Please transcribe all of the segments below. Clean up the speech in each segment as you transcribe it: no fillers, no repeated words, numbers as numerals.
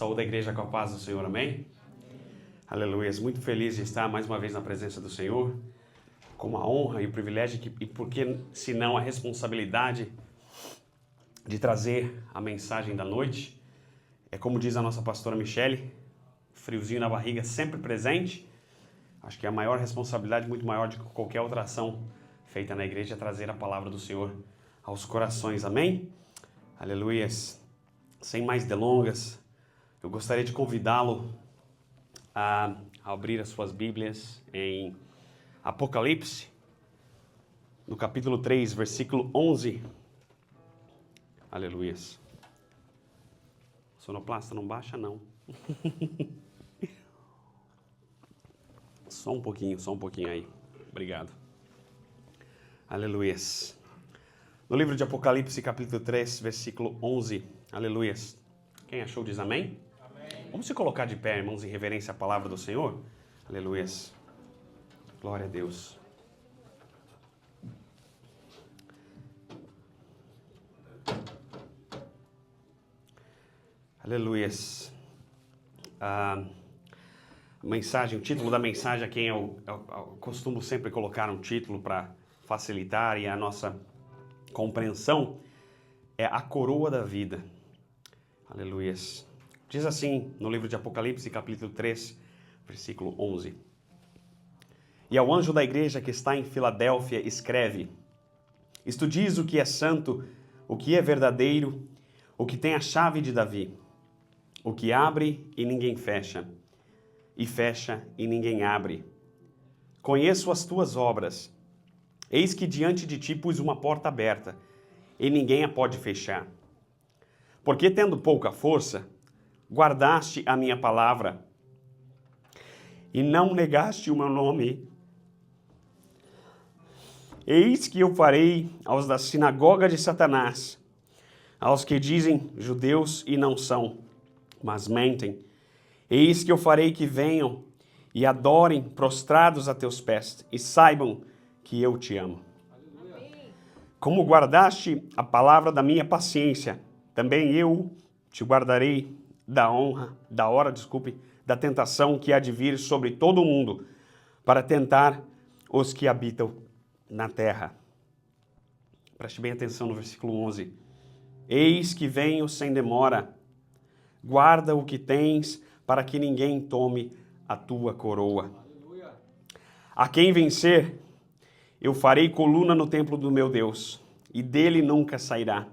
Saúde da igreja com a paz do Senhor, amém? Aleluia, muito feliz de estar mais uma vez na presença do Senhor, com a honra e o privilégio, e porque senão a responsabilidade de trazer a mensagem da noite. É como diz a nossa pastora Michele, friozinho na barriga sempre presente. Acho que a maior responsabilidade, muito maior de qualquer outra ação feita na igreja, é trazer a palavra do Senhor aos corações, amém? Aleluias. Sem mais delongas, eu gostaria de convidá-lo a abrir as suas Bíblias em Apocalipse, no capítulo 3, versículo 11. Aleluias. Sonoplasta, não baixa não. Só um pouquinho aí. Obrigado. Aleluias. No livro de Apocalipse, capítulo 3, versículo 11. Aleluias. Quem achou diz amém? Vamos se colocar de pé, irmãos, em reverência à palavra do Senhor? Aleluias. Glória a Deus. Aleluias. A mensagem, o título da mensagem, a quem eu costumo sempre colocar um título para facilitar e a nossa compreensão, é A Coroa da Vida. Aleluias. Diz assim no livro de Apocalipse, capítulo 3, versículo 11. E ao anjo da igreja que está em Filadélfia escreve: Isto diz o que é santo, o que é verdadeiro, o que tem a chave de Davi, o que abre e ninguém fecha, e fecha e ninguém abre. Conheço as tuas obras. Eis que diante de ti pus uma porta aberta, e ninguém a pode fechar. Porque tendo pouca força, guardaste a minha palavra, e não negaste o meu nome. Eis que eu farei aos da sinagoga de Satanás, aos que dizem judeus e não são, mas mentem. Eis que eu farei que venham e adorem prostrados a teus pés, e saibam que eu te amo. Amém. Como guardaste a palavra da minha paciência, também eu te guardarei da tentação que há de vir sobre todo o mundo, para tentar os que habitam na terra. Preste bem atenção no versículo 11. Eis que venho sem demora, guarda o que tens, para que ninguém tome a tua coroa. Aleluia. A quem vencer, eu farei coluna no templo do meu Deus, e dele nunca sairá.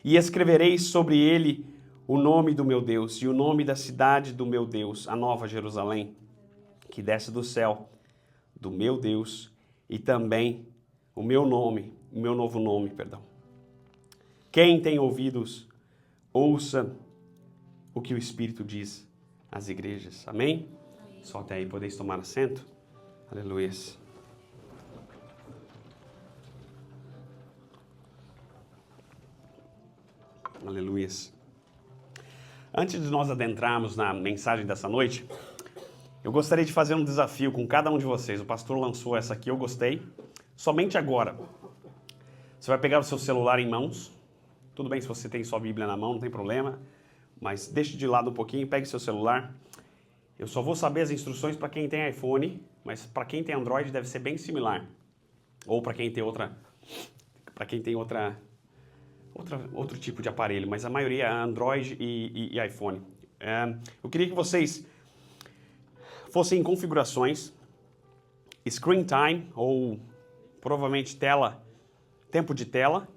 E escreverei sobre ele o nome do meu Deus e o nome da cidade do meu Deus, a nova Jerusalém, que desce do céu, do meu Deus, e também o meu novo nome. Quem tem ouvidos, ouça o que o Espírito diz às igrejas. Amém? Amém. Só até aí podeis tomar assento. Aleluia. Aleluia. Antes de nós adentrarmos na mensagem dessa noite, eu gostaria de fazer um desafio com cada um de vocês. O pastor lançou essa aqui, eu gostei. Somente agora, você vai pegar o seu celular em mãos. Tudo bem se você tem sua Bíblia na mão, não tem problema. Mas deixe de lado um pouquinho, pegue seu celular. Eu só vou saber as instruções para quem tem iPhone, mas para quem tem Android deve ser bem similar. Ou para quem tem outro tipo de aparelho, mas a maioria é Android e iPhone. Eu queria que vocês fossem em configurações, Screen Time, ou provavelmente tempo de tela,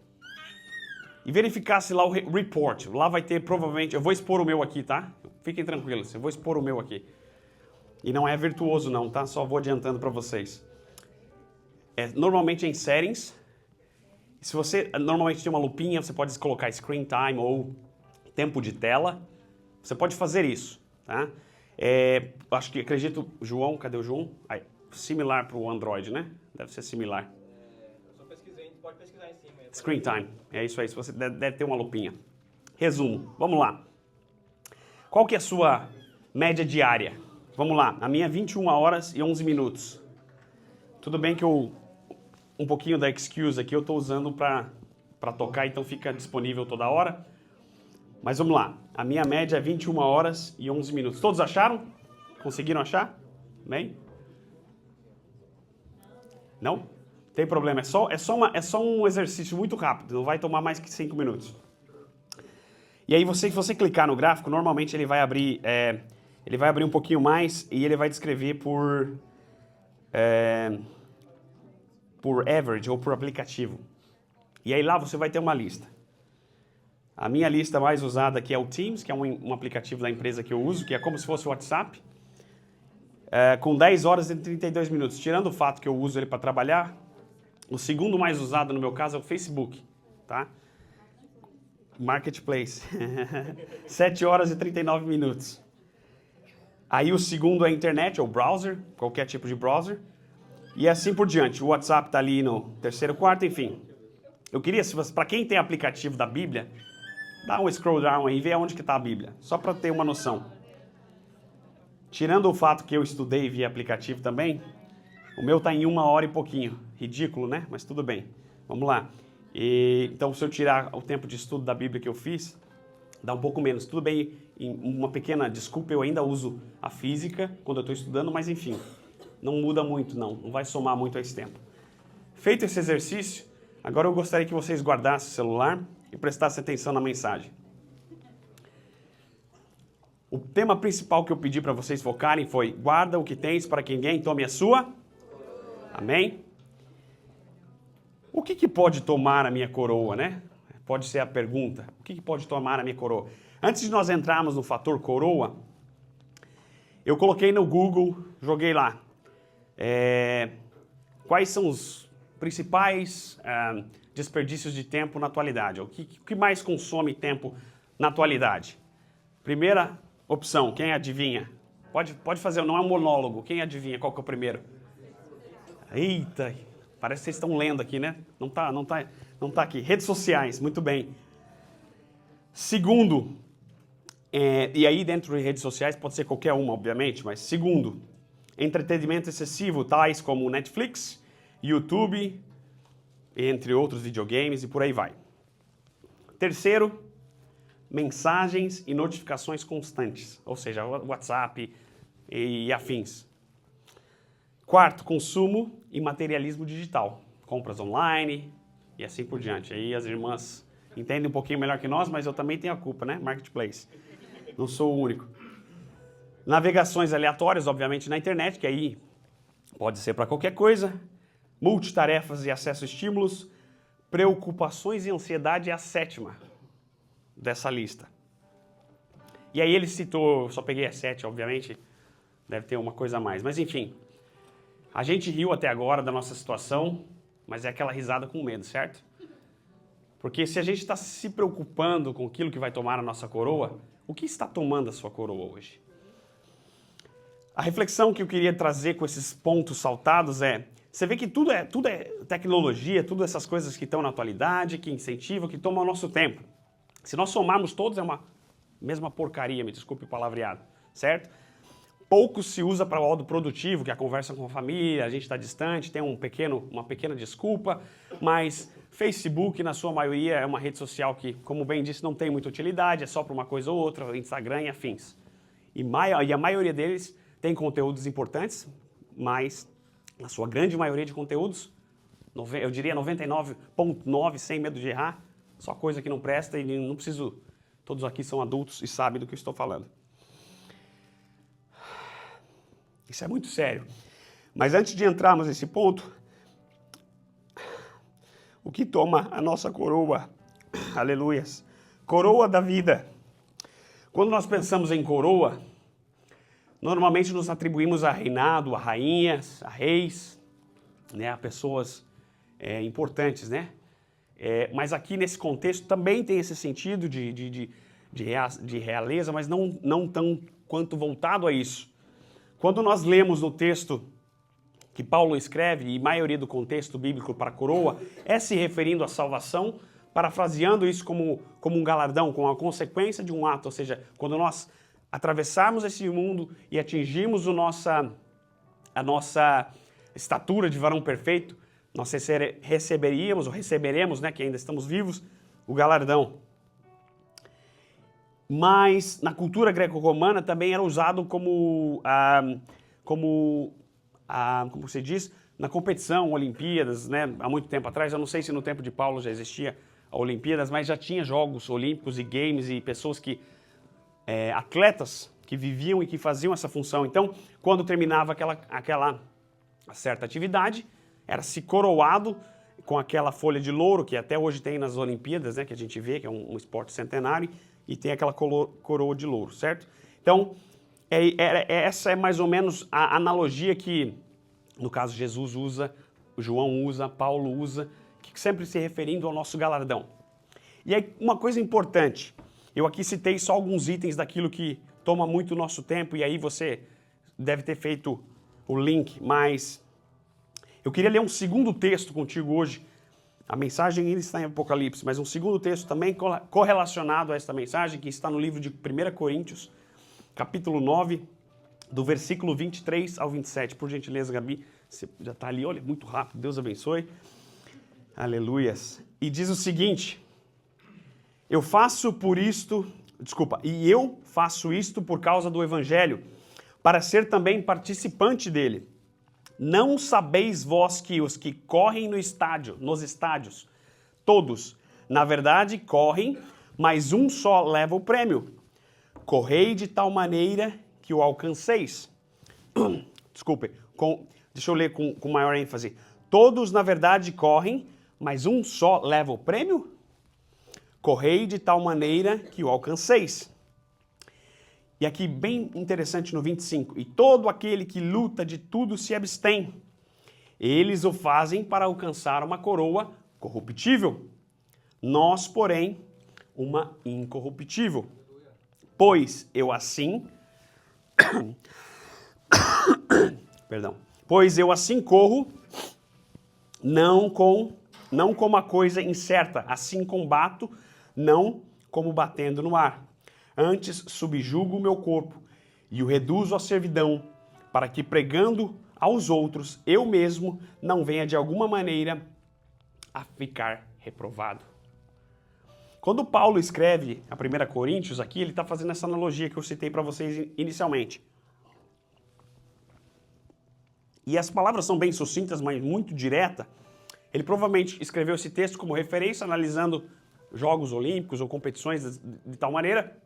e verificasse lá o Report. Lá vai ter provavelmente, eu vou expor o meu aqui, tá? Fiquem tranquilos, eu vou expor o meu aqui. E não é virtuoso não, tá? Só vou adiantando para vocês. Normalmente em Settings. Se você normalmente tem uma lupinha, você pode colocar Screen Time ou tempo de tela. Você pode fazer isso, tá? Acredito, João, cadê o João? Similar para o Android, né? Deve ser similar. Eu só pesquisei, pode pesquisar em cima. Screen Time, é isso aí, você deve ter uma lupinha. Resumo, vamos lá. Qual que é a sua média diária? Vamos lá, a minha é 21 horas e 11 minutos. Tudo bem que um pouquinho da excuse aqui eu estou usando para tocar, então fica disponível toda hora. Mas vamos lá. A minha média é 21 horas e 11 minutos. Todos acharam? Conseguiram achar? Bem? Não? Tem problema. É só um exercício muito rápido. Não vai tomar mais que 5 minutos. E aí, se você clicar no gráfico, normalmente ele vai abrir um pouquinho mais e ele vai descrever por average ou por aplicativo. E aí lá você vai ter uma lista. A minha lista mais usada aqui é o Teams, que é um aplicativo da empresa que eu uso, que é como se fosse o WhatsApp, com 10 horas e 32 minutos. Tirando o fato que eu uso ele para trabalhar, o segundo mais usado no meu caso é o Facebook, tá? Marketplace, 7 horas e 39 minutos. Aí o segundo é a internet, ou browser, qualquer tipo de browser. E assim por diante. O WhatsApp está ali no terceiro, quarto, enfim. Eu queria, para quem tem aplicativo da Bíblia, dá um scroll down aí e vê onde que está a Bíblia. Só para ter uma noção. Tirando o fato que eu estudei via aplicativo também, o meu está em 1 hora e pouquinho. Ridículo, né? Mas tudo bem. Vamos lá. Então, se eu tirar o tempo de estudo da Bíblia que eu fiz, dá um pouco menos. Tudo bem, uma pequena desculpa, eu ainda uso a física quando eu estou estudando, mas enfim, não muda muito não vai somar muito a esse tempo. Feito esse exercício, agora eu gostaria que vocês guardassem o celular e prestassem atenção na mensagem. O tema principal que eu pedi para vocês focarem foi: guarda o que tens para que ninguém tome a sua. Amém? O que pode tomar a minha coroa, né? Pode ser a pergunta. O que pode tomar a minha coroa? Antes de nós entrarmos no fator coroa, eu coloquei no Google, joguei lá. Quais são os principais desperdícios de tempo na atualidade? O que mais consome tempo na atualidade? Primeira opção, quem adivinha? Pode fazer, não é um monólogo. Quem adivinha qual que é o primeiro? Eita, parece que vocês estão lendo aqui, né? Não tá aqui. Redes sociais, muito bem. Segundo, e aí dentro de redes sociais pode ser qualquer uma, obviamente, mas segundo, entretenimento excessivo, tais como Netflix, YouTube, entre outros videogames e por aí vai. Terceiro, mensagens e notificações constantes, ou seja, WhatsApp e afins. Quarto, consumo e materialismo digital, compras online e assim por diante. Aí as irmãs entendem um pouquinho melhor que nós, mas eu também tenho a culpa, né? Marketplace. Não sou o único. Navegações aleatórias, obviamente, na internet, que aí pode ser para qualquer coisa. Multitarefas e acesso a estímulos. Preocupações e ansiedade é a sétima dessa lista. E aí ele citou, só peguei a 7, obviamente, deve ter uma coisa a mais. Mas enfim, a gente riu até agora da nossa situação, mas é aquela risada com medo, certo? Porque se a gente está se preocupando com aquilo que vai tomar a nossa coroa, o que está tomando a sua coroa hoje? A reflexão que eu queria trazer com esses pontos saltados você vê que tudo é tecnologia, tudo essas coisas que estão na atualidade, que incentivam, que tomam o nosso tempo. Se nós somarmos todos, é uma mesma porcaria, me desculpe o palavreado, certo? Pouco se usa para o modo produtivo, que é a conversa com a família, a gente está distante, tem uma pequena desculpa, mas Facebook, na sua maioria, é uma rede social que, como bem disse, não tem muita utilidade, é só para uma coisa ou outra, Instagram e afins. E a maioria deles tem conteúdos importantes, mas na sua grande maioria de conteúdos, eu diria 99,9, sem medo de errar, só coisa que não presta e não preciso... Todos aqui são adultos e sabem do que eu estou falando. Isso é muito sério. Mas antes de entrarmos nesse ponto, o que toma a nossa coroa? Aleluias. Coroa da vida. Quando nós pensamos em coroa, normalmente nos atribuímos a reinado, a rainhas, a reis, né, a pessoas importantes, né? Mas aqui nesse contexto também tem esse sentido de realeza, mas não tão quanto voltado a isso. Quando nós lemos no texto que Paulo escreve, e a maioria do contexto bíblico para a coroa, é se referindo à salvação, parafraseando isso como um galardão, como a consequência de um ato, ou seja, quando nós atravessarmos esse mundo e atingirmos a nossa estatura de varão perfeito, nós receberemos, né, que ainda estamos vivos, o galardão. mas na cultura greco-romana também era usado como se diz, na competição, Olimpíadas, né? Há muito tempo atrás, eu não sei se no tempo de Paulo já existia a Olimpíadas, mas já tinha Jogos Olímpicos e Games e pessoas atletas que viviam e que faziam essa função. Então, quando terminava aquela certa atividade, era se coroado com aquela folha de louro, que até hoje tem nas Olimpíadas, né, que a gente vê, que é um esporte centenário, e tem aquela coroa de louro, certo? Então, essa é mais ou menos a analogia que, no caso, Jesus usa, João usa, Paulo usa, que sempre se referindo ao nosso galardão. E aí, uma coisa importante, eu aqui citei só alguns itens daquilo que toma muito nosso tempo, e aí você deve ter feito o link, mas eu queria ler um segundo texto contigo hoje. A mensagem ainda está em Apocalipse, mas um segundo texto também correlacionado a esta mensagem, que está no livro de 1 Coríntios, capítulo 9, do versículo 23 ao 27. Por gentileza, Gabi, você já está ali, olha, muito rápido, Deus abençoe. Aleluias. E diz o seguinte: eu faço isto por causa do Evangelho, para ser também participante dele. Não sabeis vós que os que correm nos estádios, todos, na verdade, correm, mas um só leva o prêmio. Correi de tal maneira que o alcanceis. Desculpe, deixa eu ler com maior ênfase. Todos, na verdade, correm, mas um só leva o prêmio? Correi de tal maneira que o alcanceis. E aqui, bem interessante no 25. E todo aquele que luta de tudo se abstém. Eles o fazem para alcançar uma coroa corruptível. Nós, porém, uma incorruptível. Pois eu assim... Pois eu assim corro, não como a coisa incerta, assim combato, não como batendo no ar. Antes subjugo o meu corpo e o reduzo à servidão, para que pregando aos outros, eu mesmo não venha de alguma maneira a ficar reprovado. Quando Paulo escreve a 1 Coríntios aqui, ele está fazendo essa analogia que eu citei para vocês inicialmente. E as palavras são bem sucintas, mas muito direta. Ele provavelmente escreveu esse texto como referência, analisando Jogos Olímpicos ou competições de tal maneira,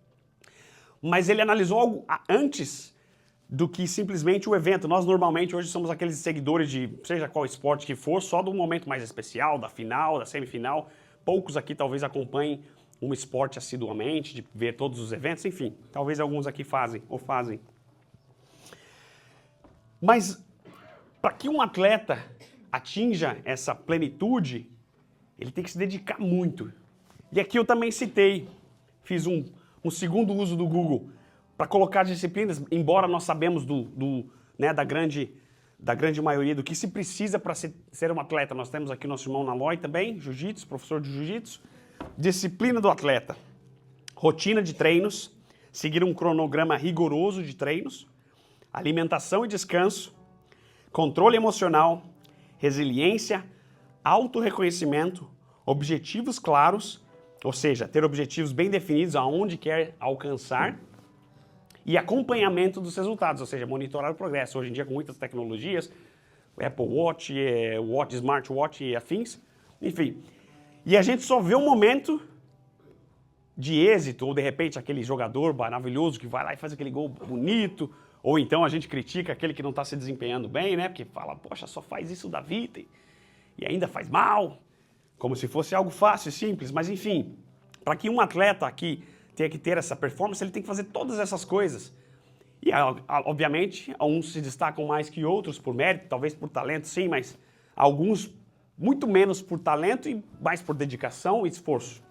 mas ele analisou algo antes do que simplesmente o evento. Nós normalmente hoje somos aqueles seguidores de seja qual esporte que for, só do momento mais especial, da final, da semifinal. Poucos aqui talvez acompanhem um esporte assiduamente, de ver todos os eventos, enfim, talvez alguns aqui fazem. Mas para que um atleta atinja essa plenitude, ele tem que se dedicar muito. E aqui eu também citei, fiz um segundo uso do Google para colocar disciplinas, embora nós sabemos da grande maioria do que se precisa para ser um atleta. Nós temos aqui nosso irmão Nalói também, jiu-jitsu, professor de jiu-jitsu. Disciplina do atleta, rotina de treinos, seguir um cronograma rigoroso de treinos, alimentação e descanso, controle emocional, resiliência, autorreconhecimento, objetivos claros, ou seja, ter objetivos bem definidos aonde quer alcançar, e acompanhamento dos resultados, ou seja, monitorar o progresso. Hoje em dia, com muitas tecnologias, Apple Watch, Smartwatch e afins, enfim. E a gente só vê um momento de êxito, ou de repente aquele jogador maravilhoso que vai lá e faz aquele gol bonito, ou então a gente critica aquele que não está se desempenhando bem, né? Porque fala, poxa, só faz isso da vida e ainda faz mal, como se fosse algo fácil e simples. Mas enfim, para que um atleta aqui tenha que ter essa performance, ele tem que fazer todas essas coisas. E obviamente, uns se destacam mais que outros por mérito, talvez por talento, sim, mas alguns muito menos por talento e mais por dedicação e esforço.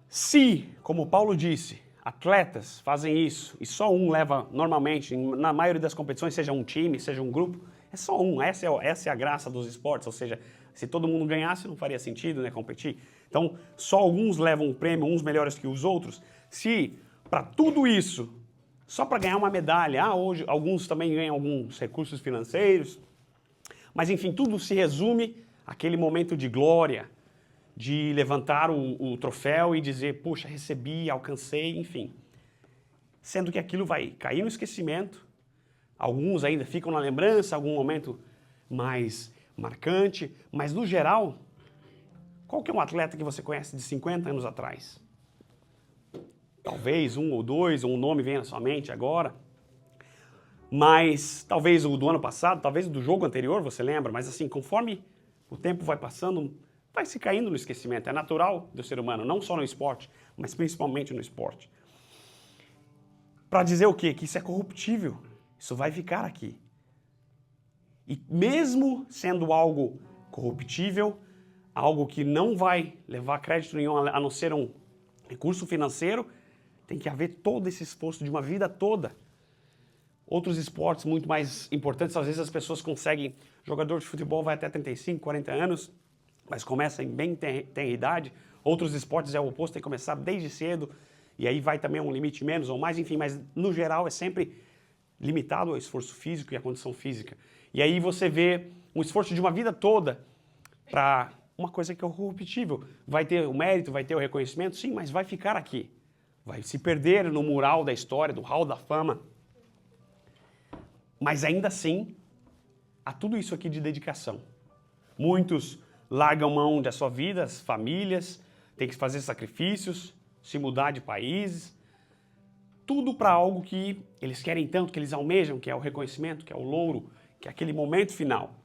Se, como Paulo disse, atletas fazem isso e só um leva normalmente, na maioria das competições, seja um time, seja um grupo, é só um. Essa é a graça dos esportes, ou seja, se todo mundo ganhasse não faria sentido, né, competir. Então, só alguns levam um prêmio, uns melhores que os outros. Se para tudo isso, só para ganhar uma medalha, hoje alguns também ganham alguns recursos financeiros, mas enfim, tudo se resume àquele momento de glória, de levantar o troféu e dizer, puxa, recebi, alcancei, enfim. Sendo que aquilo vai cair no esquecimento, alguns ainda ficam na lembrança, algum momento mais marcante, mas no geral, qual que é um atleta que você conhece de 50 anos atrás? Talvez um ou dois, ou um nome venha na sua mente agora, mas talvez o do ano passado, talvez o do jogo anterior, você lembra, mas assim, conforme o tempo vai passando, vai se caindo no esquecimento. É natural do ser humano, não só no esporte, mas principalmente no esporte. Para dizer o quê? Que isso é corruptível. Isso vai ficar aqui. E mesmo sendo algo corruptível, algo que não vai levar crédito nenhum a não ser um recurso financeiro, tem que haver todo esse esforço de uma vida toda. Outros esportes muito mais importantes, às vezes as pessoas conseguem, jogador de futebol vai até 35, 40 anos, mas começa em bem tenra idade. Outros esportes é o oposto, tem que começar desde cedo, e aí vai também a um limite menos ou mais, enfim, mas no geral é sempre limitado ao esforço físico e à condição física. E aí você vê um esforço de uma vida toda para uma coisa que é corruptível. Vai ter o mérito, vai ter o reconhecimento, sim, mas vai ficar aqui. Vai se perder no mural da história, do hall da fama. Mas ainda assim, há tudo isso aqui de dedicação. Muitos largam mão da sua vida, as famílias, têm que fazer sacrifícios, se mudar de países, tudo para algo que eles querem tanto, que eles almejam, que é o reconhecimento, que é o louro, que é aquele momento final.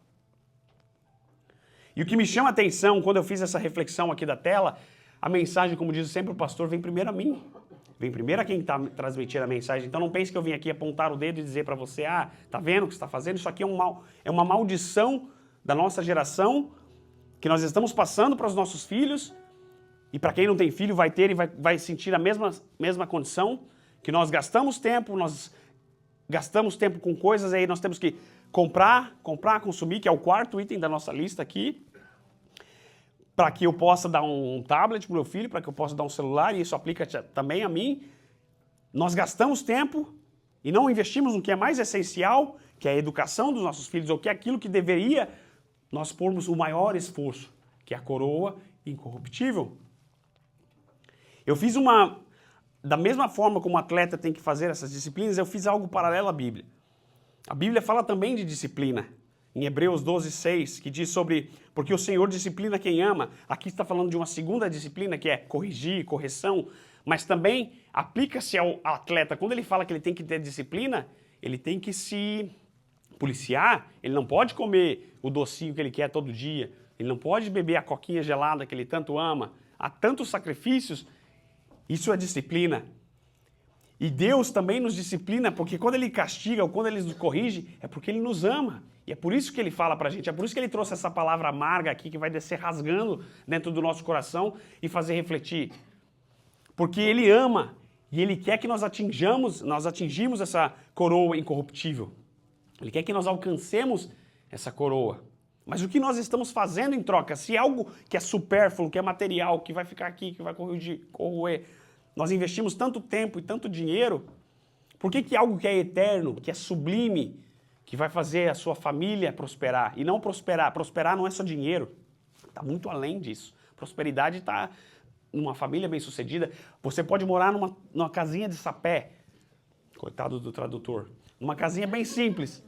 E o que me chama a atenção, quando eu fiz essa reflexão aqui da tela, a mensagem, como diz sempre o pastor, vem primeiro a mim. Vem primeiro a quem está transmitindo a mensagem. Então não pense que eu vim aqui apontar o dedo e dizer para você, tá vendo o que você está fazendo? Isso aqui é uma maldição da nossa geração, que nós estamos passando para os nossos filhos, e para quem não tem filho vai ter e vai sentir a mesma condição, que nós gastamos tempo com coisas, aí nós temos que comprar, consumir, que é o quarto item da nossa lista aqui, para que eu possa dar um tablet para o meu filho, para que eu possa dar um celular, e isso aplica também a mim. Nós gastamos tempo e não investimos no que é mais essencial, que é a educação dos nossos filhos, ou que é aquilo que deveria nós pormos o maior esforço, que é a coroa incorruptível. Eu fiz da mesma forma como o atleta tem que fazer essas disciplinas, eu fiz algo paralelo à Bíblia. A Bíblia fala também de disciplina. Em Hebreus 12:6, que diz sobre, porque o Senhor disciplina quem ama. Aqui está falando de uma segunda disciplina, que é corrigir, correção, mas também aplica-se ao atleta. Quando ele fala que ele tem que ter disciplina, ele tem que se policiar, ele não pode comer o docinho que ele quer todo dia, ele não pode beber a coquinha gelada que ele tanto ama. Há tantos sacrifícios, isso é disciplina. E Deus também nos disciplina, porque quando Ele castiga ou quando Ele nos corrige, é porque Ele nos ama. E é por isso que Ele fala pra gente, é por isso que Ele trouxe essa palavra amarga aqui, que vai descer rasgando dentro do nosso coração e fazer refletir. Porque Ele ama e Ele quer que nós atingimos essa coroa incorruptível. Ele quer que nós alcancemos essa coroa. Mas o que nós estamos fazendo em troca? Se é algo que é supérfluo, que é material, que vai ficar aqui, que vai corroer, nós investimos tanto tempo e tanto dinheiro, por que algo que é eterno, que é sublime, que vai fazer a sua família prosperar? E não prosperar não é só dinheiro, está muito além disso. Prosperidade está numa família bem-sucedida. Você pode morar numa casinha de sapé, coitado do tradutor, numa casinha bem simples,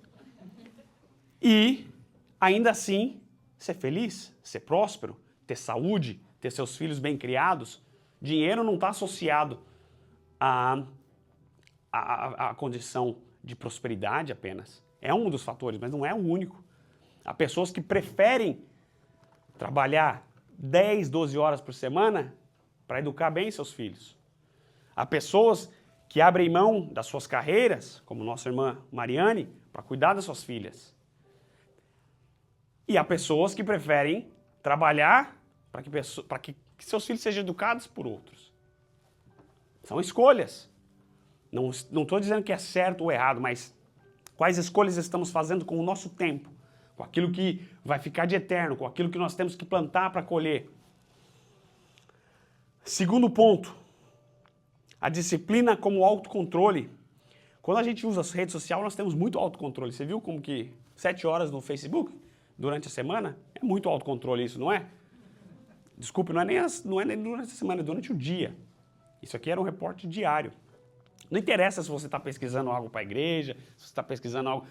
e ainda assim ser feliz, ser próspero, ter saúde, ter seus filhos bem criados. Dinheiro não está associado à condição de prosperidade apenas. É um dos fatores, mas não é o único. Há pessoas que preferem trabalhar 10, 12 horas por semana para educar bem seus filhos. Há pessoas que abrem mão das suas carreiras, como nossa irmã Mariane, para cuidar das suas filhas. E há pessoas que preferem trabalhar para que seus filhos sejam educados por outros. São escolhas. Não estou dizendo que é certo ou errado, mas quais escolhas estamos fazendo com o nosso tempo, com aquilo que vai ficar de eterno, com aquilo que nós temos que plantar para colher. Segundo ponto, a disciplina como autocontrole. Quando a gente usa as redes sociais, nós temos muito autocontrole. Você viu como que 7 horas no Facebook durante a semana? É muito autocontrole isso, não é? Desculpe, não é nem durante a semana, é durante o dia. Isso aqui era um reporte diário. Não interessa se você está pesquisando algo para a igreja, se você está pesquisando algo...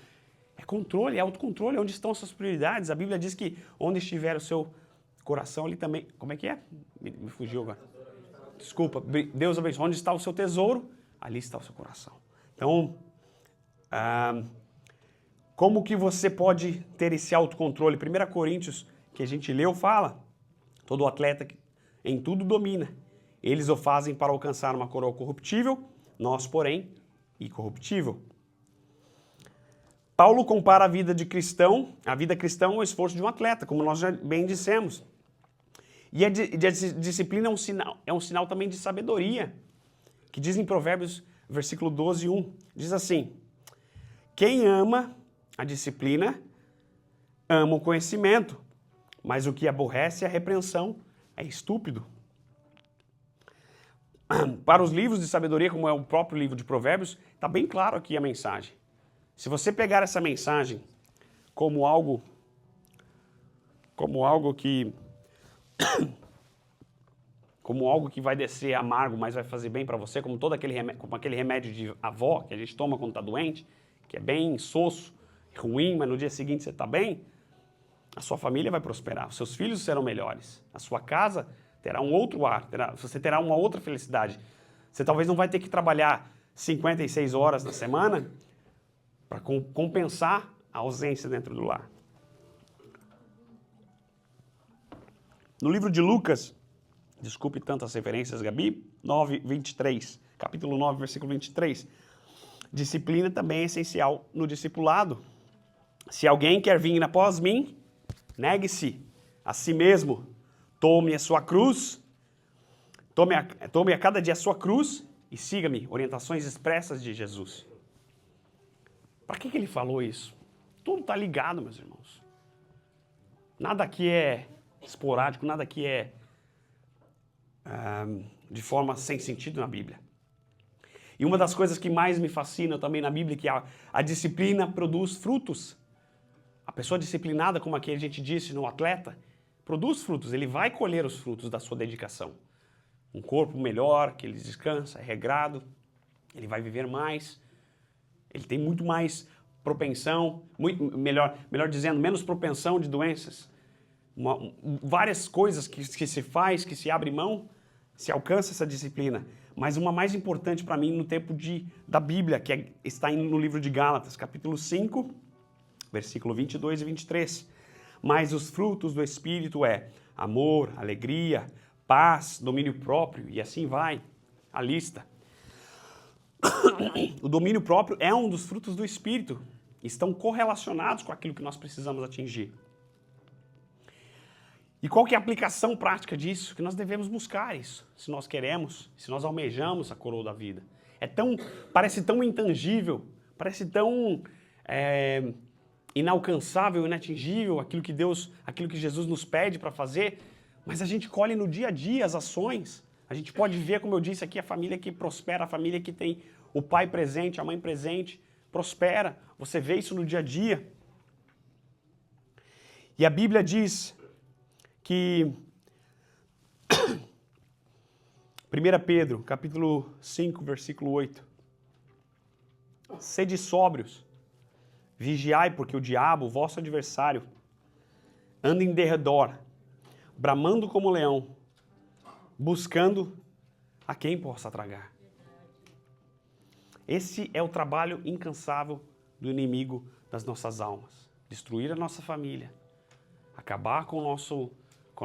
É controle, é autocontrole, é onde estão as suas prioridades. A Bíblia diz que onde estiver o seu coração, ali também... Como é que é? Me fugiu agora. Desculpa, Deus abençoe. Onde está o seu tesouro, ali está o seu coração. Então, como que você pode ter esse autocontrole? 1 Coríntios, que a gente leu, fala, todo atleta em tudo domina. Eles o fazem para alcançar uma coroa corruptível, nós, porém, incorruptível. Paulo compara a vida cristã ao esforço de um atleta, como nós já bem dissemos. E a disciplina é um sinal também de sabedoria, que diz em Provérbios, versículo 12, 1, diz assim, quem ama a disciplina, ama o conhecimento, mas o que aborrece a repreensão é estúpido. Para os livros de sabedoria, como é o próprio livro de Provérbios, está bem claro aqui a mensagem. Se você pegar essa mensagem como algo que vai descer amargo, mas vai fazer bem para você, como aquele remédio de avó que a gente toma quando está doente, que é bem insosso, ruim, mas no dia seguinte você está bem, a sua família vai prosperar, os seus filhos serão melhores, a sua casa terá um outro ar, você terá uma outra felicidade. Você talvez não vai ter que trabalhar 56 horas na semana para compensar a ausência dentro do lar. No livro de Lucas, desculpe tantas referências, Gabi, 9:23, capítulo 9, versículo 23, disciplina também é essencial no discipulado. Se alguém quer vir após mim, negue-se a si mesmo, tome a sua cruz, tome a cada dia a sua cruz e siga-me. Orientações expressas de Jesus. Para que ele falou isso? Tudo está ligado, meus irmãos. Nada aqui é esporádico, nada aqui é de forma sem sentido na Bíblia. E uma das coisas que mais me fascina também na Bíblia é que a disciplina produz frutos. A pessoa disciplinada, como aqui a gente disse no atleta, produz frutos, ele vai colher os frutos da sua dedicação. Um corpo melhor, que ele descansa, é regrado, ele vai viver mais, ele tem muito mais propensão, melhor dizendo, menos propensão de doenças. Várias coisas que se faz, que se abre mão, se alcança essa disciplina. Mas uma mais importante para mim no tempo da Bíblia, que está no livro de Gálatas, capítulo 5, versículo 22 e 23. Mas os frutos do Espírito é amor, alegria, paz, domínio próprio, e assim vai a lista. O domínio próprio é um dos frutos do Espírito. Estão correlacionados com aquilo que nós precisamos atingir. E qual que é a aplicação prática disso? Que nós devemos buscar isso, se nós queremos, se nós almejamos a coroa da vida. Parece tão intangível, parece tão inalcançável, inatingível, aquilo que Jesus nos pede para fazer, mas a gente colhe no dia a dia as ações. A gente pode ver, como eu disse aqui, a família que prospera, a família que tem o pai presente, a mãe presente, prospera. Você vê isso no dia a dia. E a Bíblia diz que 1 Pedro, capítulo 5, versículo 8. Sede sóbrios, vigiai, porque o diabo, vosso adversário, anda em derredor, bramando como leão, buscando a quem possa tragar. Esse é o trabalho incansável do inimigo das nossas almas. Destruir a nossa família, acabar com a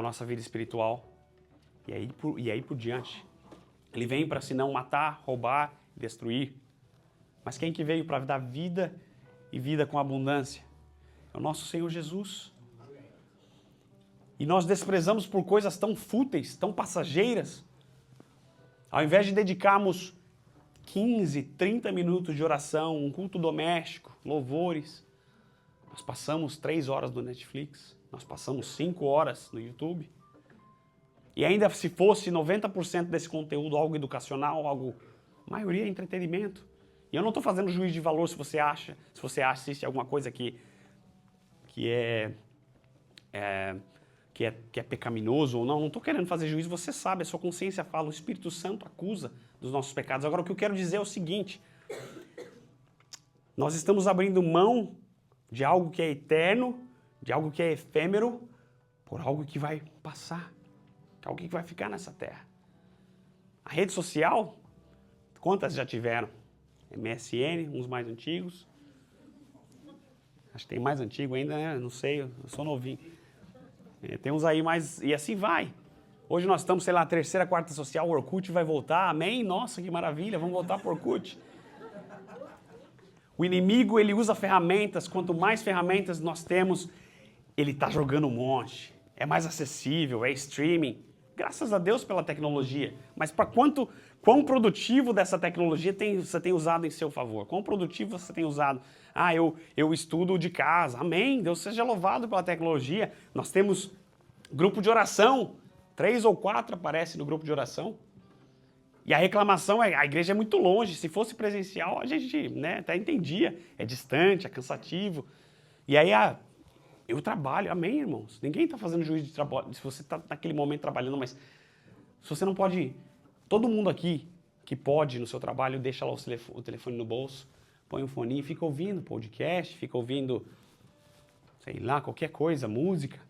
nossa vida espiritual e aí por diante. Ele vem para senão matar, roubar, destruir. Mas quem que veio para dar vida e vida com abundância? É o nosso Senhor Jesus. E nós desprezamos por coisas tão fúteis, tão passageiras. Ao invés de dedicarmos 15, 30 minutos de oração, um culto doméstico, louvores, nós passamos 3 horas no Netflix, nós passamos 5 horas no YouTube. E ainda se fosse 90% desse conteúdo algo educacional, a maioria é entretenimento. E eu não estou fazendo juízo de valor se você assiste alguma coisa que que é pecaminoso ou não. Não estou querendo fazer juízo, você sabe, a sua consciência fala, o Espírito Santo acusa dos nossos pecados. Agora, o que eu quero dizer é o seguinte, nós estamos abrindo mão de algo que é eterno, de algo que é efêmero, por algo que vai passar, algo que vai ficar nessa terra. A rede social, quantas já tiveram? MSN, uns mais antigos. Acho que tem mais antigo ainda, né? Não sei, eu sou novinho. Tem uns aí mais... E assim vai. Hoje nós estamos, sei lá, terceira, quarta social, o Orkut vai voltar. Amém? Nossa, que maravilha, vamos voltar para o Orkut. O inimigo, ele usa ferramentas. Quanto mais ferramentas nós temos, ele está jogando um monte. É mais acessível, é streaming. Graças a Deus pela tecnologia. Mas para quão produtivo dessa tecnologia você tem usado em seu favor? Quão produtivo você tem usado? Ah, eu estudo de casa. Amém. Deus seja louvado pela tecnologia. Nós temos grupo de oração. 3 ou 4 aparecem no grupo de oração. E a reclamação é, a igreja é muito longe. Se fosse presencial, a gente, né, até entendia. É distante, é cansativo. E aí, eu trabalho, amém, irmãos? Ninguém está fazendo juízo de trabalho. Se você está naquele momento trabalhando, mas se você não pode... Todo mundo aqui que pode no seu trabalho, deixa lá o telefone no bolso, põe um foninho, fica ouvindo podcast, fica ouvindo, sei lá, qualquer coisa, música.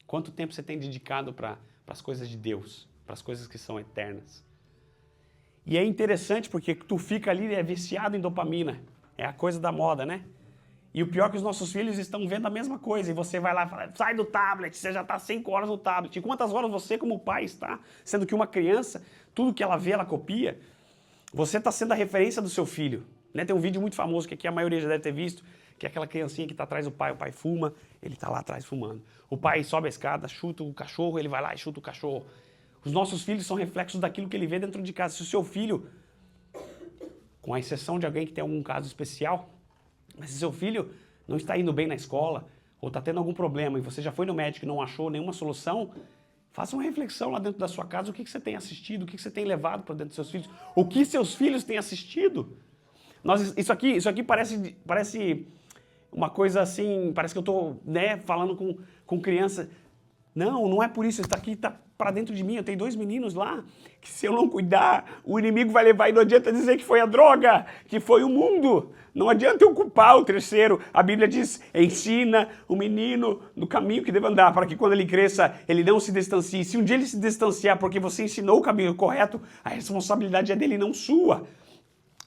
Quanto tempo você tem dedicado para as coisas de Deus, para as coisas que são eternas? E é interessante porque tu fica ali, é viciado em dopamina. É a coisa da moda, né? E o pior é que os nossos filhos estão vendo a mesma coisa. E você vai lá e fala, sai do tablet, você já está 5 horas no tablet. E quantas horas você, como pai, está? Sendo que uma criança, tudo que ela vê, ela copia. Você está sendo a referência do seu filho. Né? Tem um vídeo muito famoso que aqui a maioria já deve ter visto, que é aquela criancinha que está atrás do pai. O pai fuma, ele está lá atrás fumando. O pai sobe a escada, chuta o cachorro, ele vai lá e chuta o cachorro. Os nossos filhos são reflexos daquilo que ele vê dentro de casa. Se o seu filho, com a exceção de alguém que tem algum caso especial, mas se seu filho não está indo bem na escola, ou está tendo algum problema, e você já foi no médico e não achou nenhuma solução, faça uma reflexão lá dentro da sua casa, o que você tem assistido, o que você tem levado para dentro dos seus filhos, o que seus filhos têm assistido. Isso aqui parece uma coisa assim, parece que eu estou, né, falando com criança. Não é por isso, isso aqui está para dentro de mim. Eu tenho 2 meninos lá, que se eu não cuidar, o inimigo vai levar e não adianta dizer que foi a droga, que foi o mundo. Não adianta eu culpar o terceiro. A Bíblia diz, ensina o menino no caminho que deve andar, para que quando ele cresça, ele não se distancie. Se um dia ele se distanciar porque você ensinou o caminho correto, a responsabilidade é dele, não sua.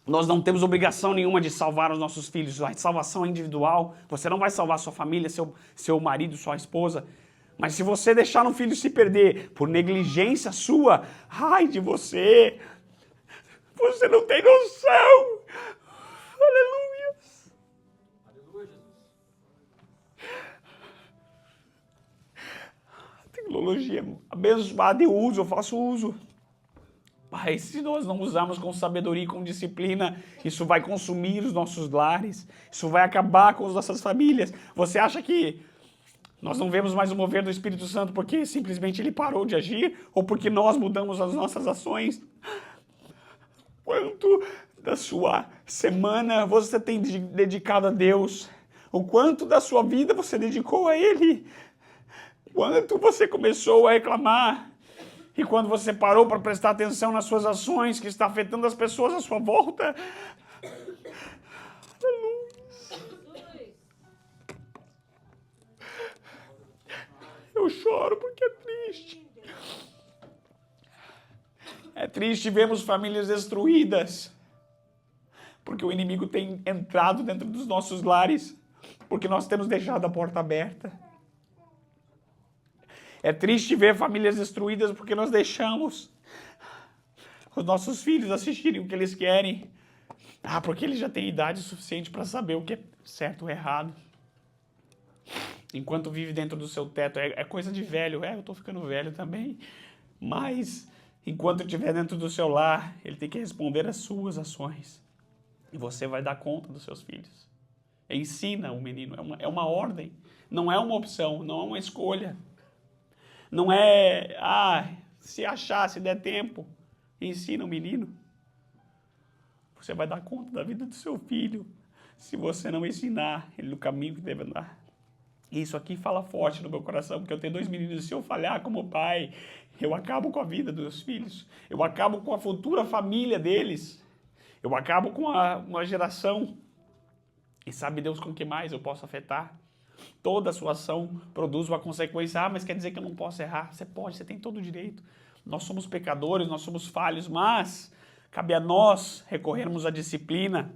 Nós não temos obrigação nenhuma de salvar os nossos filhos. A salvação é individual. Você não vai salvar sua família, seu marido, sua esposa. Mas se você deixar um filho se perder por negligência sua, ai de você, você não tem noção. Aleluia. Aleluia, Jesus. A tecnologia abençoada, eu faço uso. Pai, se nós não usarmos com sabedoria e com disciplina, isso vai consumir os nossos lares, isso vai acabar com as nossas famílias. Você acha que nós não vemos mais o mover do Espírito Santo porque simplesmente ele parou de agir ou porque nós mudamos as nossas ações? Quanto da sua semana você tem dedicado a Deus? O quanto da sua vida você dedicou a Ele? Quanto você começou a reclamar? E quando você parou para prestar atenção nas suas ações que está afetando as pessoas à sua volta? Eu choro porque é triste. É triste vermos famílias destruídas. Porque o inimigo tem entrado dentro dos nossos lares. Porque nós temos deixado a porta aberta. É triste ver famílias destruídas porque nós deixamos os nossos filhos assistirem o que eles querem. Porque eles já têm idade suficiente para saber o que é certo ou errado. Enquanto vive dentro do seu teto, é coisa de velho. Eu estou ficando velho também. Mas, enquanto estiver dentro do seu lar, ele tem que responder às suas ações. E você vai dar conta dos seus filhos. Ensina o menino. É uma ordem. Não é uma opção. Não é uma escolha. Não é, se achar, se der tempo. Ensina o menino. Você vai dar conta da vida do seu filho. Se você não ensinar ele no caminho que deve andar. E isso aqui fala forte no meu coração, porque eu tenho 2 meninos. Se eu falhar como pai, eu acabo com a vida dos meus filhos. Eu acabo com a futura família deles. Eu acabo com uma geração. E sabe Deus com o que mais eu posso afetar? Toda a sua ação produz uma consequência. Mas quer dizer que eu não posso errar? Você pode, você tem todo o direito. Nós somos pecadores, nós somos falhos, mas cabe a nós recorrermos à disciplina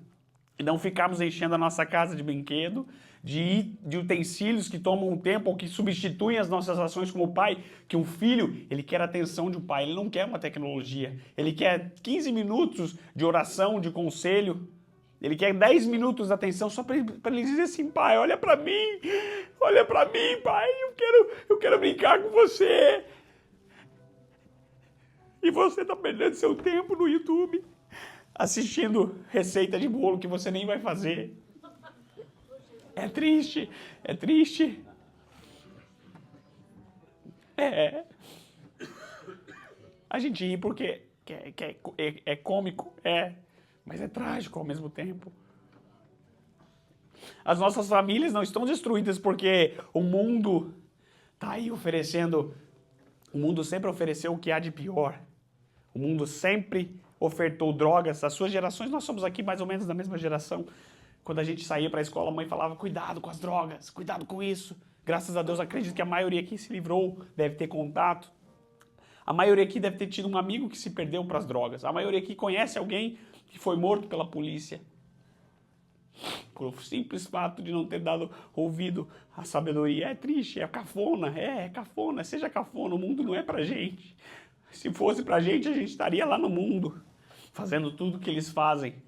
e não ficarmos enchendo a nossa casa de brinquedo, de utensílios que tomam um tempo ou que substituem as nossas ações como pai, que um filho, ele quer a atenção de um pai, ele não quer uma tecnologia, ele quer 15 minutos de oração, de conselho, ele quer 10 minutos de atenção só para ele dizer assim, pai, olha para mim, pai, eu quero brincar com você. E você está perdendo seu tempo no YouTube, assistindo receita de bolo que você nem vai fazer. É triste, é triste. A gente ri porque é cômico, mas é trágico ao mesmo tempo. As nossas famílias não estão destruídas porque o mundo está aí oferecendo. O mundo sempre ofereceu o que há de pior. O mundo sempre ofertou drogas. As suas gerações, nós somos aqui mais ou menos da mesma geração. Quando a gente saía para a escola, a mãe falava, cuidado com as drogas, cuidado com isso. Graças a Deus, acredito que a maioria aqui se livrou, deve ter contato. A maioria aqui deve ter tido um amigo que se perdeu para as drogas. A maioria aqui conhece alguém que foi morto pela polícia. Por simples fato de não ter dado ouvido à sabedoria. É triste, é cafona, é cafona. Seja cafona, o mundo não é pra gente. Se fosse pra gente, a gente estaria lá no mundo, fazendo tudo o que eles fazem.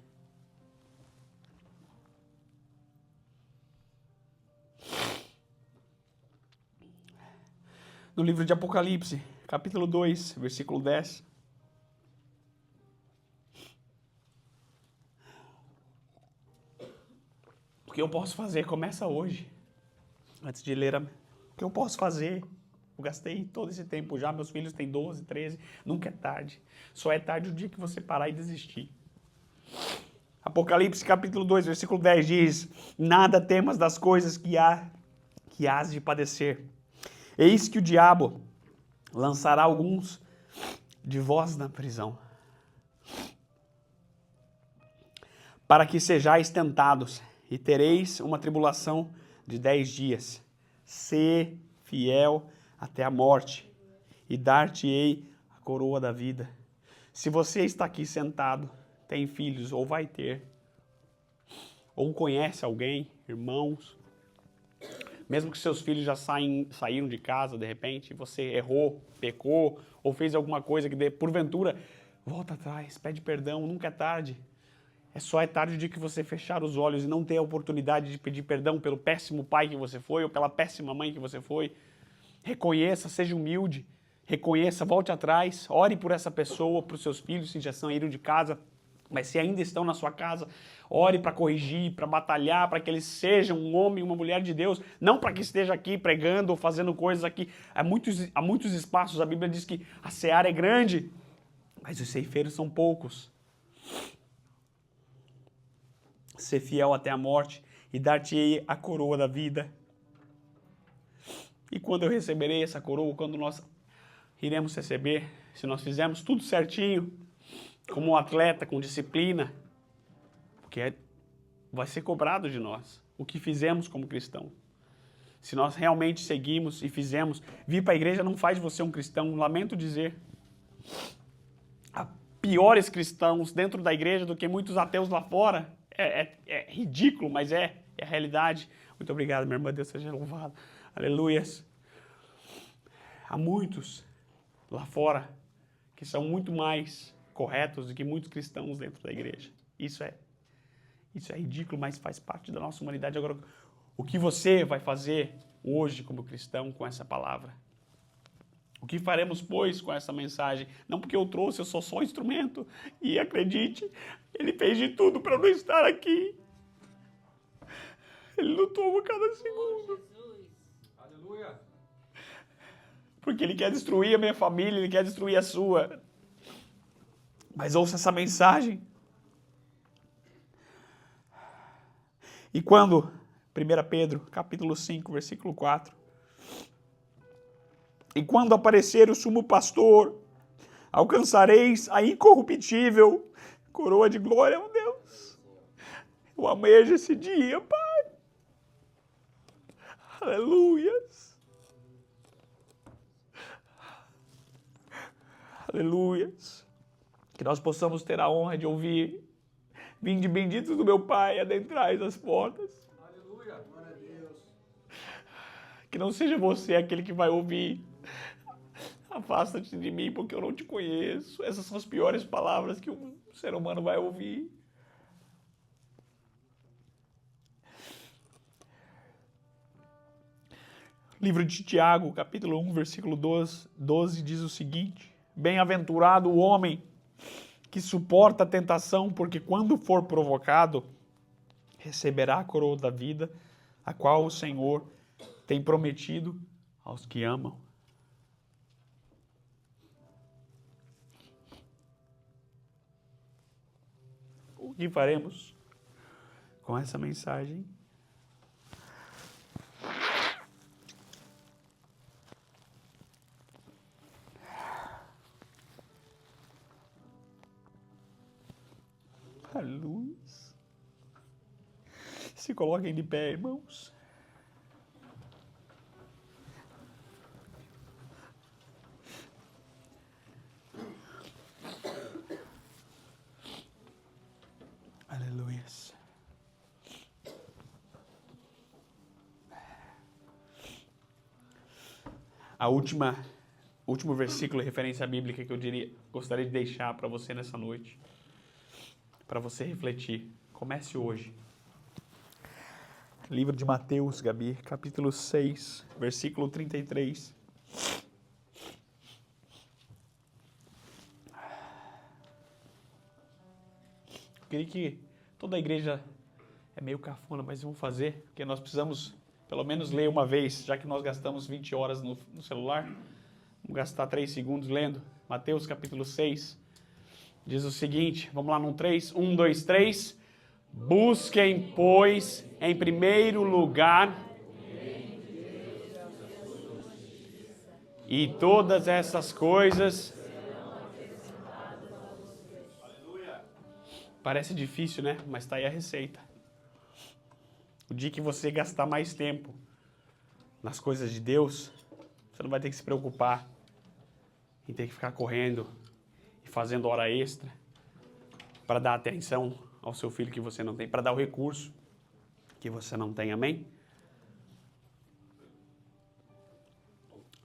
No livro de Apocalipse, capítulo 2, versículo 10. O que eu posso fazer começa hoje. Antes de ler, o que eu posso fazer? Eu gastei todo esse tempo já, meus filhos têm 12, 13, nunca é tarde. Só é tarde o dia que você parar e desistir. Apocalipse capítulo 2, versículo 10 diz, nada temas das coisas que hás de padecer. Eis que o diabo lançará alguns de vós na prisão, para que sejais tentados, e tereis uma tribulação de 10 dias. Sê fiel até a morte, e dar-te-ei a coroa da vida. Se você está aqui sentado, tem filhos, ou vai ter, ou conhece alguém, irmãos, mesmo que seus filhos já saíram de casa, de repente, você errou, pecou, ou fez alguma coisa que, porventura, volta atrás, pede perdão, nunca é tarde. Só é tarde o dia que você fechar os olhos e não ter a oportunidade de pedir perdão pelo péssimo pai que você foi, ou pela péssima mãe que você foi. Reconheça, seja humilde, reconheça, volte atrás, ore por essa pessoa, para os seus filhos, se já saíram de casa, mas se ainda estão na sua casa, ore para corrigir, para batalhar, para que eles sejam um homem e uma mulher de Deus, não para que esteja aqui pregando ou fazendo coisas aqui. Há muitos espaços, a Bíblia diz que a seara é grande, mas os ceifeiros são poucos. Ser fiel até a morte e dar-te-ei a coroa da vida. E quando eu receberei essa coroa, quando nós iremos receber, se nós fizermos tudo certinho, como um atleta, com disciplina, porque vai ser cobrado de nós o que fizemos como cristão. Se nós realmente seguimos e fizemos, vir para a igreja não faz de você um cristão, lamento dizer. Há piores cristãos dentro da igreja do que muitos ateus lá fora. É ridículo, mas é a realidade. Muito obrigado, minha irmã, Deus seja louvado. Aleluias. Há muitos lá fora que são muito mais corretos do que muitos cristãos dentro da igreja. Isso é ridículo, mas faz parte da nossa humanidade. Agora, o que você vai fazer hoje como cristão com essa palavra? O que faremos, pois, com essa mensagem? Não porque eu trouxe, eu sou só um instrumento. E acredite, ele fez de tudo para eu não estar aqui. Ele lutou a cada segundo. Aleluia. Porque ele quer destruir a minha família, ele quer destruir a sua. Mas ouça essa mensagem. E quando 1 Pedro, capítulo 5, versículo 4. E quando aparecer o sumo pastor, alcançareis a incorruptível coroa de glória, meu Deus. Eu almejo esse dia, Pai. Aleluias. Aleluias. Que nós possamos ter a honra de ouvir: vinde benditos do meu Pai, adentrais as portas. Aleluia. Glória a Deus. Que não seja você aquele que vai ouvir: afasta-te de mim porque eu não te conheço. Essas são as piores palavras que um ser humano vai ouvir. Livro de Tiago, capítulo 1, versículo 12, diz o seguinte: bem-aventurado o homem que suporta a tentação, porque quando for provocado, receberá a coroa da vida, a qual o Senhor tem prometido aos que amam. O que faremos com essa mensagem? A luz. Se coloquem de pé, irmãos. Aleluias. Último versículo de referência bíblica que eu gostaria de deixar para você nessa noite, para você refletir. Comece hoje. Livro de Mateus, Gabi, capítulo 6, versículo 33. Eu queria que toda a igreja é meio cafona, mas vamos fazer, porque nós precisamos pelo menos ler uma vez, já que nós gastamos 20 horas no celular. Vamos gastar 3 segundos lendo. Mateus capítulo 6 diz o seguinte, vamos lá no 3, 1, 2, 3. Busquem, pois, em primeiro lugar, e todas essas coisas. Parece difícil, né? Mas está aí a receita. O dia que você gastar mais tempo nas coisas de Deus, você não vai ter que se preocupar em ter que ficar correndo e fazendo hora extra para dar atenção ao seu filho que você não tem, para dar o recurso que você não tem, amém?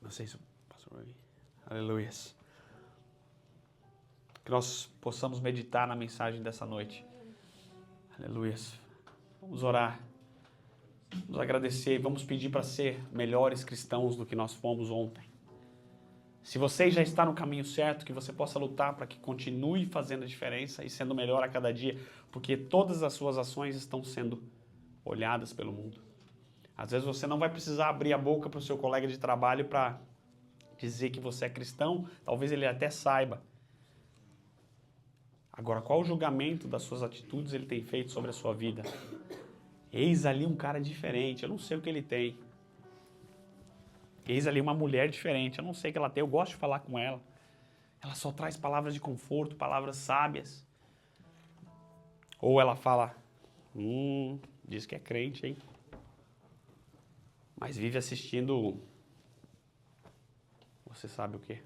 Não sei se o pastor vai vir. Aleluias. Que nós possamos meditar na mensagem dessa noite. Aleluias. Vamos orar. Vamos agradecer. Vamos pedir para ser melhores cristãos do que nós fomos ontem. Se você já está no caminho certo, que você possa lutar para que continue fazendo a diferença e sendo melhor a cada dia, porque todas as suas ações estão sendo olhadas pelo mundo. Às vezes você não vai precisar abrir a boca para o seu colega de trabalho para dizer que você é cristão, talvez ele até saiba. Agora, qual o julgamento das suas atitudes ele tem feito sobre a sua vida? Eis ali um cara diferente, eu não sei o que ele tem. Eis ali uma mulher diferente, eu não sei o que ela tem, eu gosto de falar com ela. Ela só traz palavras de conforto, palavras sábias. Ou ela fala, diz que é crente, hein? Mas vive assistindo, você sabe o quê?